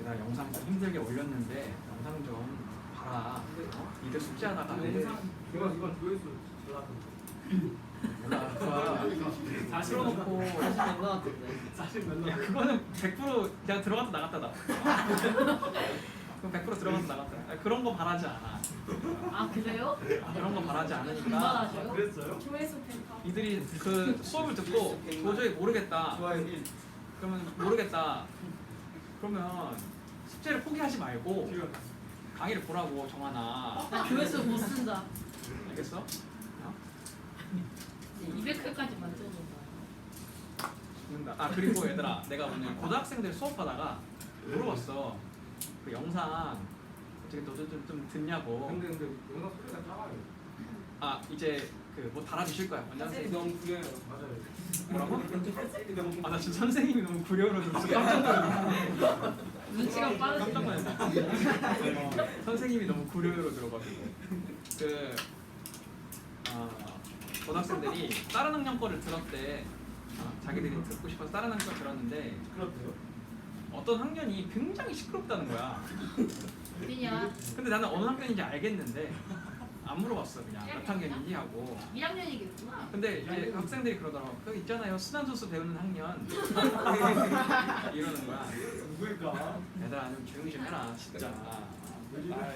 내가 영상 좀 힘들게 올렸는데 영상 좀 봐라. 니들 숙제하다가 이건 조회수 몰라. 틀어놓고 안 나왔던데. 사실 몇 야 그거는 100% 그냥 들어갔다 나갔다 나. 그럼 100% 들어갔다 나갔다. 아니, 그런 거 바라지 않아. 아 그래요? 그런 거 바라지 않으니까 그만하셔요? 그랬어요? 조회수 팬카. 이들이 그 수업을 듣고 도저히 모르겠다. 좋아요 1. 그러면 모르겠다. 그러면 숙제를 포기하지 말고 강의를 보라고 정하나. 나 조회수 못 쓴다. 알겠어? 200회까지 만져준다. 죽는다. 아 그리고 얘들아, 내가 오늘 고등학생들 수업하다가 물어봤어. 그 영상 어떻게 너도 좀 듣냐고. 근데 영상 소리가 작아요. 아 이제 그 뭐 달아주실 거야 원장님. 너무 구려요. 맞아요. 뭐라고? 너무 아 나 지금 선생님이 너무 구려로 들어서 깜짝 놀랐네. 눈치가 빠르지. 깜짝 놀랐네. 선생님이 너무 구려로 들어가지고 그 고등학생들이 다른 학년 거를 들었대. 자기들이 듣고 싶어서 다른 학년 거 들었는데 그렇대요. 어떤 학년이 굉장히 시끄럽다는 거야. 어디냐? 근데 나는 어느 학년인지 알겠는데 안 물어봤어. 그냥 몇 학년이니 하고. 1학년이겠구나. 근데 이제 학생들이 그러더라고. 그 있잖아요 순환소수 배우는 학년 이러는 거야. 누구일까? 얘들아 좀 조용히 좀 해라 진짜. 아,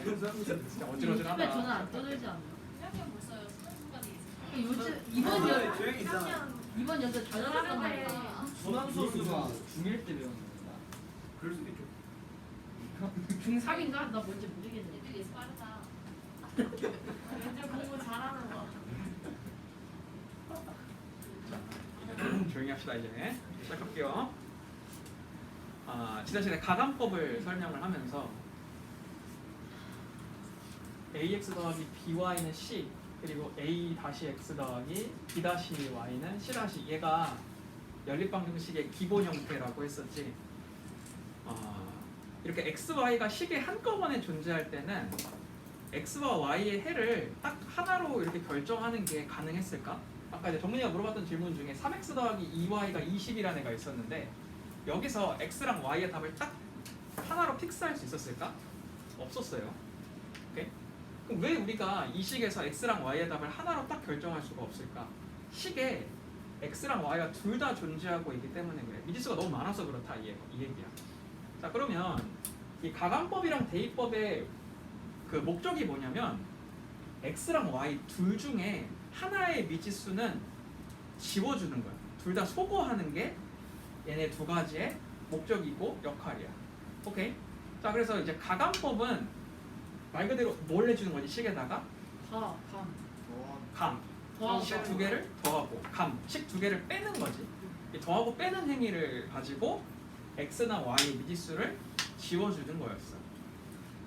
진짜 요즘에 어지러지하다. 저는 안 떠들지 않나? 1학년 벌써요. 수능순간이 있어요. 요즘 조용히 있잖아. 이번 연도 잘 나갔단 말이야. 전환소수가 중1 때 배우는 겁니다. 그럴 수도 있죠. 중3인가? 나 뭔지 모르겠네. 애들이 빠르다. 애들 공부 잘하는 거. 조용히 합시다 이제. 시작할게요. 지난 시간에 가담법을 설명을 하면서 ax 더하기 by는 c 그리고 a 다시 x 더하기 b 다시 y는 c 다시 얘가 연립방정식의 기본 형태라고 했었지. 이렇게 x, y가 식에 한꺼번에 존재할 때는 x와 y의 해를 딱 하나로 이렇게 결정하는 게 가능했을까? 아까 이제 정문이가 물어봤던 질문 중에 3x 더하기 2y가 20이라는 애가 있었는데 여기서 x랑 y의 답을 딱 하나로 픽스할 수 있었을까? 없었어요. 오케이? 그럼 왜 우리가 이 식에서 x랑 y의 답을 하나로 딱 결정할 수가 없을까? 식에 x랑 y가 둘 다 존재하고 있기 때문에 그래. 미지수가 너무 많아서 그렇다 이 얘기야. 자 그러면 이 가감법이랑 대입법의 그 목적이 뭐냐면 x랑 y 둘 중에 하나의 미지수는 지워주는 거야. 둘 다 소거하는 게 얘네 두 가지의 목적이고 역할이야. 오케이? 자 그래서 이제 가감법은 말 그대로 뭘 해주는 거지? 식에다가 감. 감. 더하고 식 두 개를 더하고 감. 식 두 개를 빼는 거지. 이 더하고 빼는 행위를 가지고 x나 y의 미지수를 지워주는 거였어.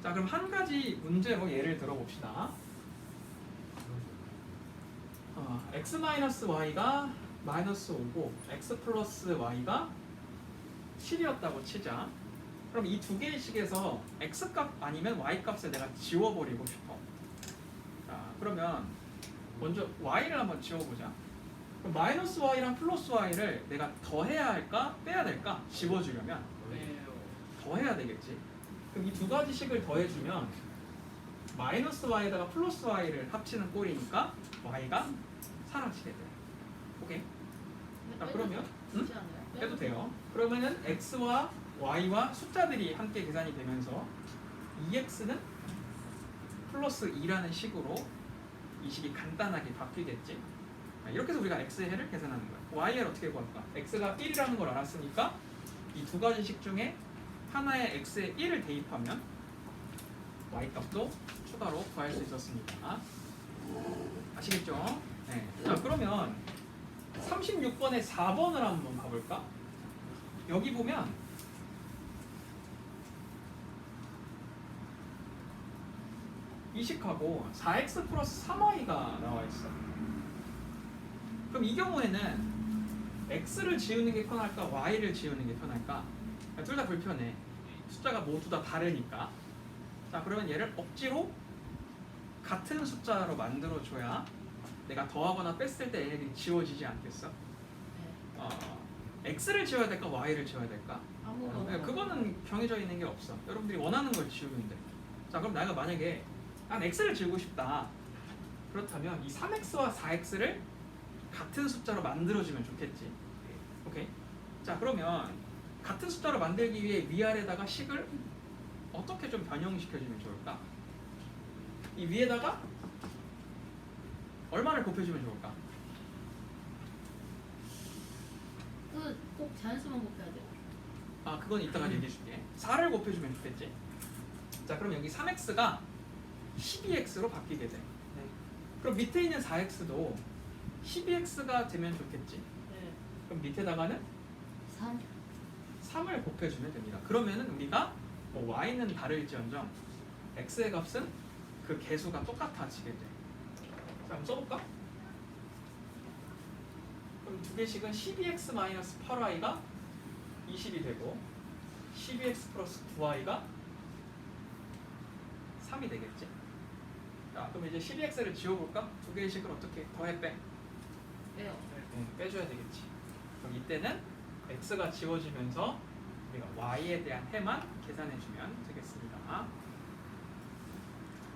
자 그럼 한 가지 문제로 예를 들어봅시다. x-y가 마이너스 5고 x 플러스 y가 7이었다고 치자. 그럼 이 두 개의 식에서 x값 아니면 y값을 내가 지워버리고 싶어. 자 그러면 먼저 y를 한번 지워보자. 그럼 마이너스 y랑 플러스 y를 내가 더해야 할까 빼야 될까? 지워주려면 더해야 되겠지. 그럼 이 두 가지 식을 더해주면 마이너스 y에다가 플러스 y를 합치는 꼴이니까 y가 사라지게 돼. 오케이? 자 그러면 되지 않아요? 해도 돼요. 그러면은 x와 y와 숫자들이 함께 계산이 되면서 2x는 플러스 2라는 식으로 이 식이 간단하게 바뀌겠지. 이렇게 해서 우리가 x의 해를 계산하는 거야. y를 어떻게 구할까? x가 1이라는 걸 알았으니까 이 두 가지 식 중에 하나의 x에 1을 대입하면 y값도 추가로 구할 수 있었으니까. 아시겠죠? 네. 자 그러면 36번에 4번을 한번 봐볼까? 여기 보면 이 식하고 4x 플러스 3y가 나와 있어. 그럼 이 경우에는 x를 지우는 게 편할까? y를 지우는 게 편할까? 둘 다 불편해. 숫자가 모두 다 다르니까. 자 그러면 얘를 억지로 같은 숫자로 만들어줘야 내가 더하거나 뺐을 때 얘네들이 지워지지 않겠어? x를 지워야 될까 y를 지워야 될까? 아무거나. 네, 그거는 정해져 있는 게 없어. 여러분들이 원하는 걸 지우면 돼. 자, 그럼 내가 만약에 난 x를 지우고 싶다. 그렇다면 이 3x와 4x를 같은 숫자로 만들어주면 좋겠지. 오케이. 자, 그러면 같은 숫자로 만들기 위해 위아래다가 식을 어떻게 좀 변형시켜주면 좋을까? 이 위에다가 얼마를 곱해주면 좋을까? 그꼭 자연수만 곱해야 돼. 아, 그건 이따가 얘기해줄게. 4를 곱해주면 좋겠지. 자, 그럼 여기 3x가 12x로 바뀌게 돼. 그럼 밑에 있는 4x도 12x가 되면 좋겠지. 네. 그럼 밑에다가는 3. 3을 곱해주면 됩니다. 그러면은 우리가 뭐 y는 다를지언정 x의 값은 그 개수가 똑같아지게 돼. 자, 한번 써볼까? 그럼 두 개씩은 12x-8y가 20이 되고 12x 플러스 9y가 3이 되겠지. 자, 그럼 이제 12x를 지워볼까? 두 개의 식을 어떻게 더해 빼? 왜요? 빼줘야 되겠지. 그럼 이때는 x가 지워지면서 우리가 y에 대한 해만 계산해주면 되겠습니다.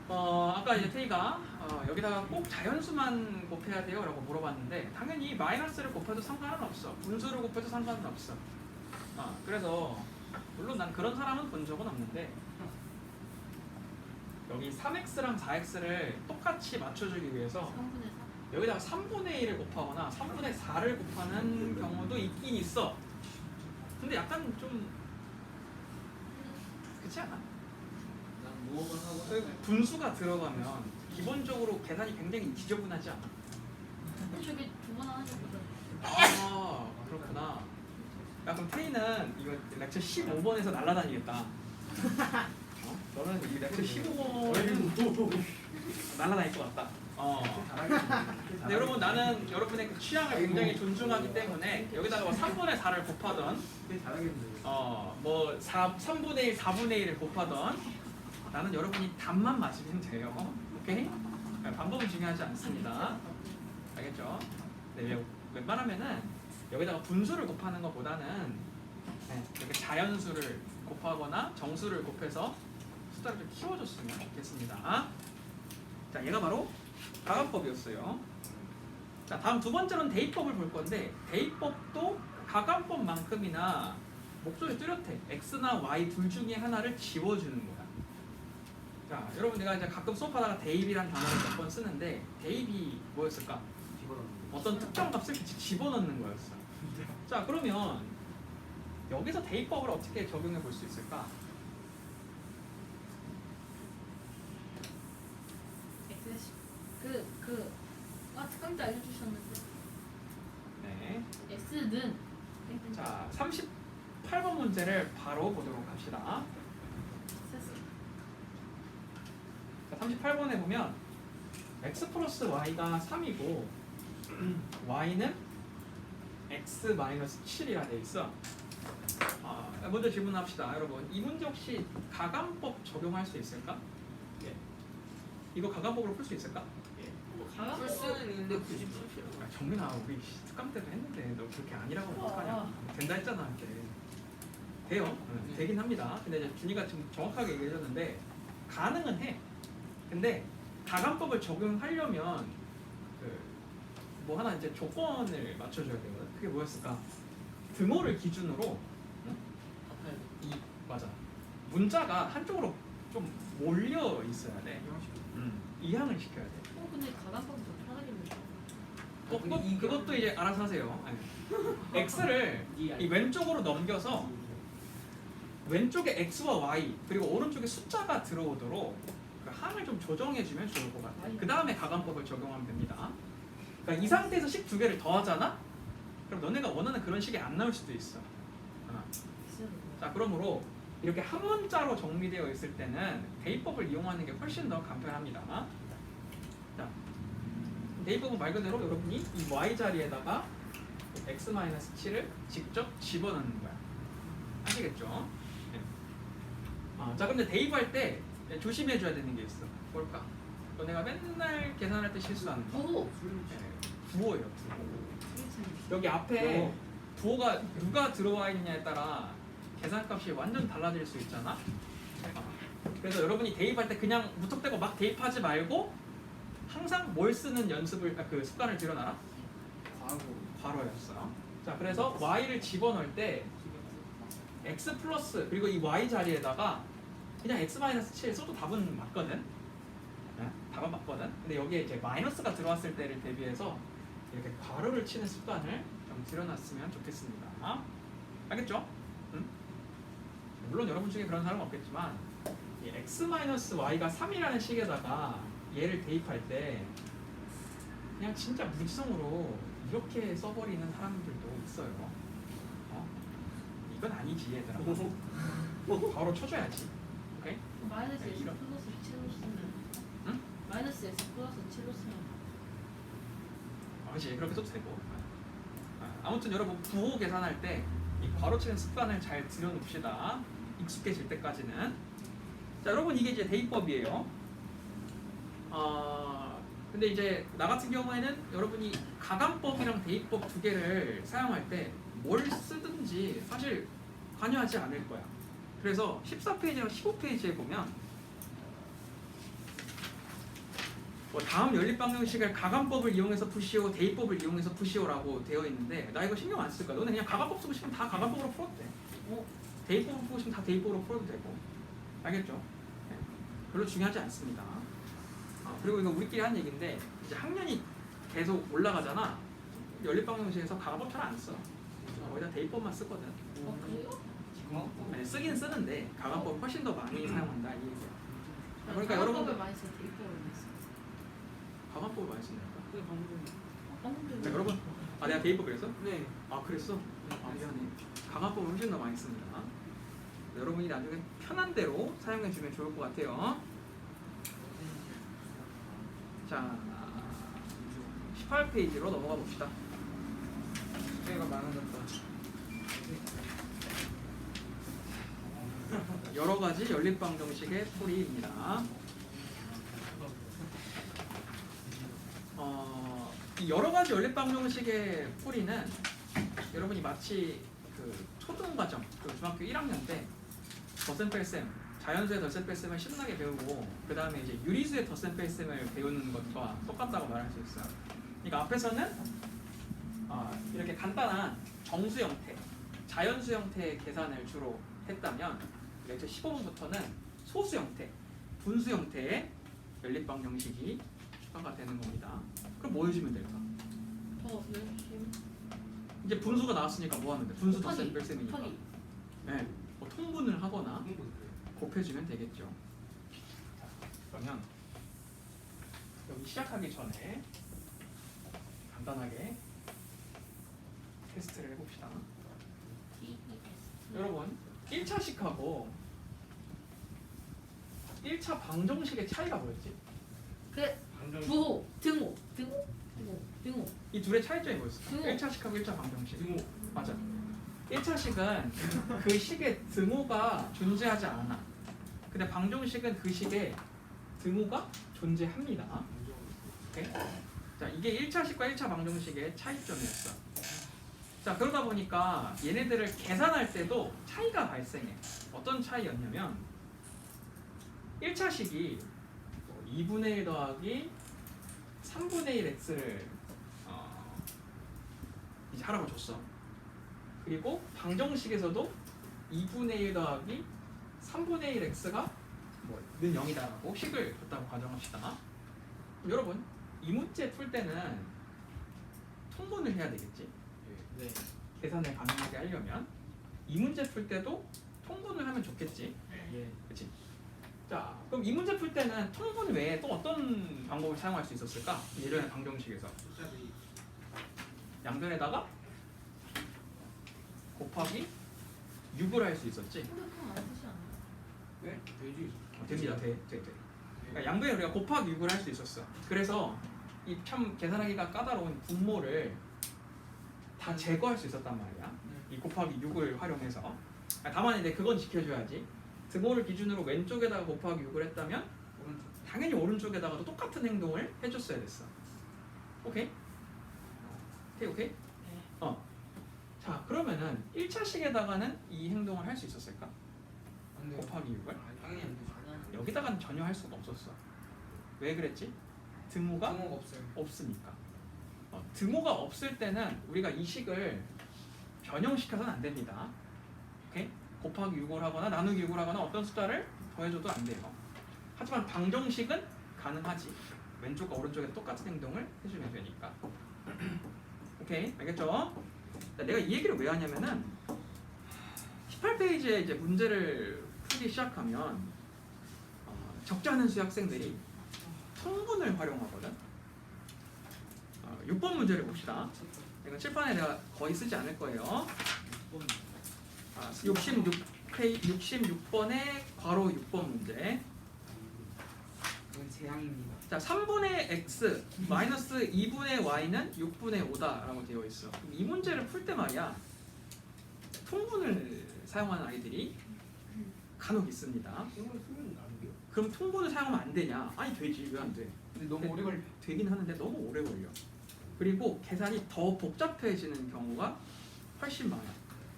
아까 이제 태희가 여기다가 꼭 자연수만 곱해야 돼요? 라고 물어봤는데 당연히 마이너스를 곱해도 상관은 없어. 분수를 곱해도 상관은 없어. 그래서 물론 난 그런 사람은 본 적은 없는데 여기 3x랑 4x를 똑같이 맞춰주기 위해서 3분의 4. 여기다가 3분의 1을 곱하거나 3분의 4를 곱하는 경우도 있긴 있어. 근데 약간 좀 그렇지 않아? 난 모험을 하고 분수가 들어가면 기본적으로 계산이 굉장히 지저분하지 않아? 저기 두 번 하는 것보다. 아, 그렇구나. 야, 그럼 태희는 이거 렉처 15번에서 날라다니겠다. 너는 이 렉처 15번은 날라다닐 것 같다. 근데 여러분, 나는 여러분의 그 취향을 굉장히 존중하기 때문에 여기다가 뭐 3분의 4를 곱하던 되게 잘하겠는데. 뭐 3분의 1, 4분의 1을 곱하던 나는 여러분이 답만 맞으면 돼요. 오케이? 방법은 중요하지 않습니다. 알겠죠? 네, 웬만하면은 여기다가 분수를 곱하는 것보다는 이렇게 자연수를 곱하거나 정수를 곱해서 숫자를 좀 키워줬으면 좋겠습니다. 자, 얘가 바로 가감법이었어요. 자, 다음 두 번째로는 대입법을 볼 건데 대입법도 가감법만큼이나 목소리 뚜렷해. x나 y 둘 중에 하나를 지워주는 거야. 자, 여러분 내가 이제 가끔 수업하다가 대입이란 단어를 몇 번 쓰는데 대입이 뭐였을까? 어떤 특정 값을 집어넣는 거였어. 자, 그러면 여기서 대입법을 어떻게 적용해 볼 수 있을까? 특강도 알려주셨는데. 네. X는 자, 38번 문제를 바로 보도록 합시다. 자, 38번에 보면 x 플러스 y가 3이고 y는 x 마이너스 7이라 돼 있어. 먼저 질문합시다, 여러분. 이 문제 혹시 가감법 적용할 수 있을까? 예. 이거 가감법으로 풀 수 있을까? 풀 수는 있는데 굳이 풀 필요 없어. 정민아, 우리 특강 때도 했는데 너 그렇게 아니라고 하면 어떡하냐? 된다 했잖아, 이렇게. 돼요. 되긴 합니다. 근데 이제 준이가 지금 정확하게 얘기해줬는데 가능은 해. 근데 가감법을 적용하려면 뭐 하나 이제 조건을 맞춰줘야 되거든. 그게 뭐였을까? 등호를 기준으로 맞아. 문자가 한쪽으로 좀 몰려 있어야 돼. 이항을 시켜야 돼. 근데 가감법이 더 편하겠네. 그것도 이제 알아서 하세요. x를 이 왼쪽으로 넘겨서 왼쪽에 x와 y 그리고 오른쪽에 숫자가 들어오도록 그 항을 좀 조정해주면 좋을 것 같아. 그 다음에 가감법을 적용하면 됩니다. 그러니까 이 상태에서 식 두 개를 더하잖아? 그럼 너네가 원하는 그런 식이 안 나올 수도 있어. 자, 그러므로 이렇게 한 문자로 정리되어 있을 때는 대입법을 이용하는 게 훨씬 더 간편합니다. 자, 대입법은 말 그대로 여러분이 이 y 자리에다가 x-7을 직접 집어넣는 거야. 아시겠죠? 네. 자, 근데 대입할 때 조심해줘야 되는 게 있어. 뭘까? 너네가 맨날 계산할 때 실수하는 거. 부호. 부호예요. 부호. 여기 앞에 부호가 누가 들어와 있냐에 따라 계산값이 완전 달라질 수 있잖아. 그래서 여러분이 대입할 때 그냥 무턱대고 막 대입하지 말고 항상 뭘 쓰는 연습을 그 습관을 들여놔라. 괄호였어요. 자, 그래서 y를 집어넣을 때 x 플러스 그리고 이 y 자리에다가 그냥 x-7 써도 답은 맞거든. 네? 답은 맞거든. 근데 여기에 이제 마이너스가 들어왔을 때를 대비해서 이렇게 괄호를 치는 습관을 좀 들여놨으면 좋겠습니다. 알겠죠? 응? 물론 여러분 중에 그런 사람은 없겠지만 이 x-y가 3이라는 식에다가 얘를 대입할 때 그냥 진짜 무지성으로 이렇게 써버리는 사람들도 있어요. 이건 아니지 얘들아. 바로 쳐줘야지. 오케이? 마이너스 네, S 이런. 플러스 7로 쓰면 응? 마이너스 S 플러스 7로 쓰면 그렇지, 그렇게 써도 되고. 아무튼 여러분 부호 계산할 때 이 괄호 치는 습관을 잘 들여놓읍시다. 익숙해질 때까지는. 자, 여러분 이게 이제 대입법이에요. 근데 이제 나 같은 경우에는 여러분이 가감법이랑 대입법 두 개를 사용할 때 뭘 쓰든지 사실 관여하지 않을 거야. 그래서 14페이지랑 15페이지에 보면 뭐 다음 연립방정식을 가감법을 이용해서 푸시오, 대입법을 이용해서 푸시오라고 되어 있는데 나 이거 신경 안 쓸 거야. 너는 그냥 가감법 쓰고 싶으면 다 가감법으로 풀어도 돼. 대입법을 풀고 싶으면 다 대입법으로 풀어도 되고. 알겠죠? 네. 별로 중요하지 않습니다. 그리고 이거 우리끼리 한 얘기인데 이제 학년이 계속 올라가잖아. 연립방정식에서 가감법 잘 안 써. 거기다 대입법만 쓰거든. 그래요? 아니, 쓰긴 쓰는데 가감법 훨씬 더 많이 사용한다 이 얘기야. 그러니까 여러분 가감법을 많이 써 대입법을 많이 써 가감법을 많이 쓴다니까. 방금 자, 여러분, 내가 대입법 그랬어? 네. 그랬어? 미안해. 가감법을 훨씬 더 많이 씁니다. 여러분이 나중에 편한 대로 사용해 주면 좋을 것 같아요. 자, 18페이지로 넘어가 봅시다. 때가 많아졌다. 여러 가지 연립방정식의 풀이입니다. 이 여러 가지 연립방정식의 풀이는 여러분이 마치 그 초등과정, 그 중학교 1학년 때 덧셈 뺄셈, 자연수의 덧셈 뺄셈을 신나게 배우고 그 다음에 이제 유리수의 덧셈 뺄셈을 배우는 것과 똑같다고 말할 수 있어요. 그러니까 앞에서는 이렇게 간단한 정수 형태, 자연수 형태의 계산을 주로 했다면 이제 15번부터는 소수 형태, 분수 형태의 연립방정식이 추가가 되는 겁니다. 그럼 뭐 해주면 될까? 열심히 이제 분수가 나왔으니까 뭐 하면 돼? 분수 곱하기, 덧셈 뺄셈이니까. 곱하기. 네, 뭐 통분을 하거나 곱해주면 되겠죠. 자, 그러면 여기 시작하기 전에 간단하게 테스트를 해봅시다. 여러분 1차식하고 1차 방정식의 차이가 뭐였지? 부호, 등호 이 둘의 차이점이 뭐였어? 등호. 1차식하고 1차 방정식. 등호. 맞아. 1차식은 그 식에 등호가 존재하지 않아. 근데 방정식은 그 식에 등호가 존재합니다. 오케이? 자, 이게 1차식과 1차 방정식의 차이점이었어. 자, 그러다 보니까 얘네들을 계산할 때도 차이가 발생해. 어떤 차이였냐면 1차식이 2분의 1 더하기 3분의 1 x를 이제 하라고 줬어. 그리고 방정식에서도 2분의 1 더하기 3분의 1 x가 는 0이다라고 식을 줬다고 가정합시다. 그럼 여러분 이 문제 풀 때는 통분을 해야 되겠지. 네. 계산을 가능하게 하려면 이 문제 풀 때도 통분을 하면 좋겠지. 예. 그렇지? 자, 그럼 이 문제 풀 때는 통분 외에 또 어떤 방법을 사용할 수 있었을까? 예전의 방정식에서 양변에다가 곱하기 6을 할 수 있었지. 근데 그건 안 쓰지 않아요? 네? 돼지. 됩니다. 돼. 그러니까 양변에 우리가 곱하기 6을 할 수 있었어. 그래서 이 참 계산하기가 까다로운 분모를 다 제거할 수 있었단 말이야. 이 곱하기 6을 활용해서. 다만 이제 그건 지켜줘야지. 등호를 기준으로 왼쪽에다가 곱하기 6을 했다면 당연히 오른쪽에다가도 똑같은 행동을 해줬어야 됐어. 오케이? 오케이? 네. 자 그러면은 1차식에다가는 이 행동을 할 수 있었을까? 안 돼요. 곱하기 6을? 당연히 안 되죠. 여기다가는 전혀 할 수가 없었어. 왜 그랬지? 등호가 등호가 없어요. 없으니까. 등호가 없을 때는 우리가 이 식을 변형시켜서는 안 됩니다. 오케이? 곱하기 6을 하거나 나누기 6을 하거나 어떤 숫자를 더해줘도 안 돼요. 하지만 방정식은 가능하지. 왼쪽과 오른쪽에 똑같은 행동을 해주면 되니까. 오케이? 알겠죠? 자, 내가 이 얘기를 왜 하냐면은 18페이지에 이제 문제를 풀기 시작하면 적지 않은 수 학생들이 통분을 활용하거든. 6번 문제를 봅시다. 이건 칠판에 내가 거의 쓰지 않을 거예요. 66번의 괄호 6번 문제. 그건 재앙입니다. 자, 3분의 x 마이너스 2분의 y는 6분의 5다라고 되어 있어. 그럼 이 문제를 풀 때 말이야. 통분을 사용하는 아이들이 간혹 있습니다. 이걸 쓰면 안 돼요. 그럼 통분을 사용하면 안 되냐? 아니 되지. 왜 안 돼? 근데 너무 오래 걸려. 되긴 하는데 너무 오래 걸려. 그리고 계산이 더 복잡해지는 경우가 훨씬 많아.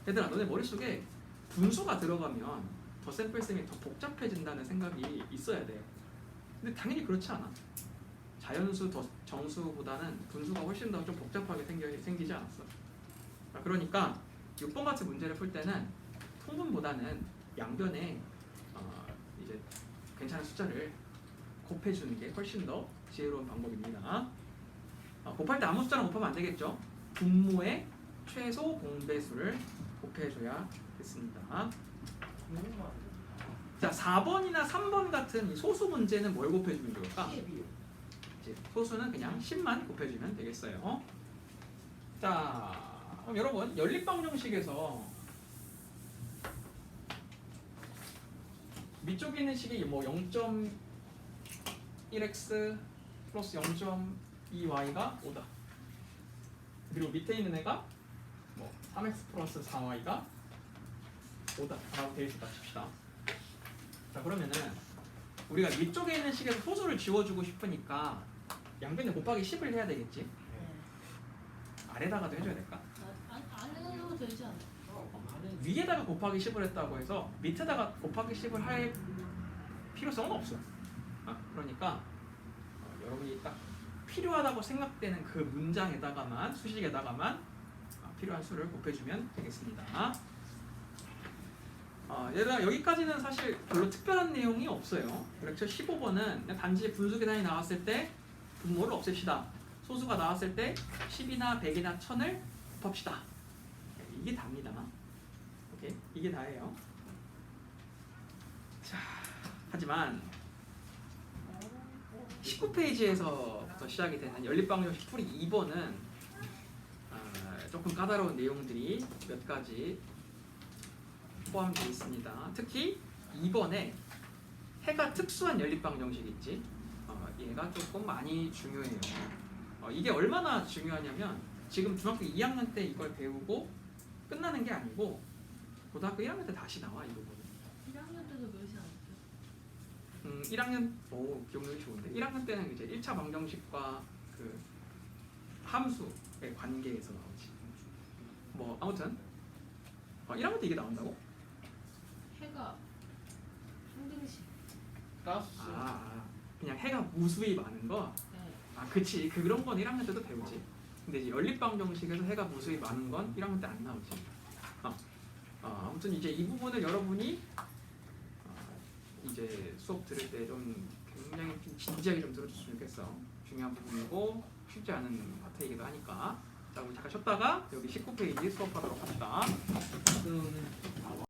얘들아, 너네 머릿속에 분수가 들어가면 더 샘플쌤이 더 복잡해진다는 생각이 있어야 돼. 근데 당연히 그렇지 않아. 자연수 더 정수보다는 분수가 훨씬 더 좀 복잡하게 생기지 않았어. 그러니까 6번 같은 문제를 풀 때는 통분보다는 양변에 이제 괜찮은 숫자를 곱해주는 게 훨씬 더 지혜로운 방법입니다. 곱할 때 아무 숫자랑 곱하면 안 되겠죠. 분모의 최소 공배수를 곱해줘야겠습니다. 자, 4번이나 3번 같은 이 소수 문제는 뭘 곱해주면 좋을까? 이제 소수는 그냥 10만 곱해주면 되겠어요. 자, 그럼 여러분 연립방정식에서 밑쪽에 있는 식이 뭐 0.1x 플러스 0.2y가 5다. 그리고 밑에 있는 애가 뭐 3x 플러스 4y가 5다 라고 되어 있었다 칩시다. 자, 그러면은 우리가 위쪽에 있는 식에서 소수를 지워주고 싶으니까 양변에 곱하기 10을 해야 되겠지. 아래다가도 해줘야 될까? 안 해도 되지 않아? 위에다가 곱하기 10을 했다고 해서 밑에다가 곱하기 10을 할 필요성은 없어. 그러니까 여러분이 딱 필요하다고 생각되는 그 문장에다가만, 수식에다가만 필요한 수를 곱해주면 되겠습니다. 얘들아, 여기까지는 사실 별로 특별한 내용이 없어요. 렉처 15번은 그냥 단지 분수 계산이 나왔을 때 분모를 없앱시다. 소수가 나왔을 때 10이나 100이나 1000을 곱합시다. 이게 답니다. 오케이? 이게 다예요. 자, 하지만 19페이지에서부터 시작이 되는 연립방정식 풀이 2번은 조금 까다로운 내용들이 몇 가지 포함되어 있습니다. 특히 2번에 해가 특수한 연립방정식 있지? 얘가 조금 많이 중요해요. 이게 얼마나 중요하냐면 지금 중학교 2학년 때 이걸 배우고 끝나는 게 아니고 고등학교 1학년 때 다시 나와 이 부분이. 1학년 때도 그러지 않았어요? 1학년 기억력이 좋은데 1학년 때는 이제 1차 방정식과 그 함수의 관계에서 나오지. 뭐 아무튼 1학년 때 이게 나온다고? 해가 상등식. 가스. 그냥 해가 무수히 많은 거? 네. 그치. 그런 건 1학년 때도 배우지. 근데 이제 연립방정식에서 해가 무수히 많은 건 1학년 때 안 나오지. 아무튼 이제 이 부분을 여러분이 이제 수업 들을 때 좀 굉장히 좀 진지하게 좀 들어줬으면 좋겠어. 중요한 부분이고 쉽지 않은 파트이기도 하니까. 자, 우리 잠깐 쉬었다가 여기 19페이지 수업하도록 합시다. 그거는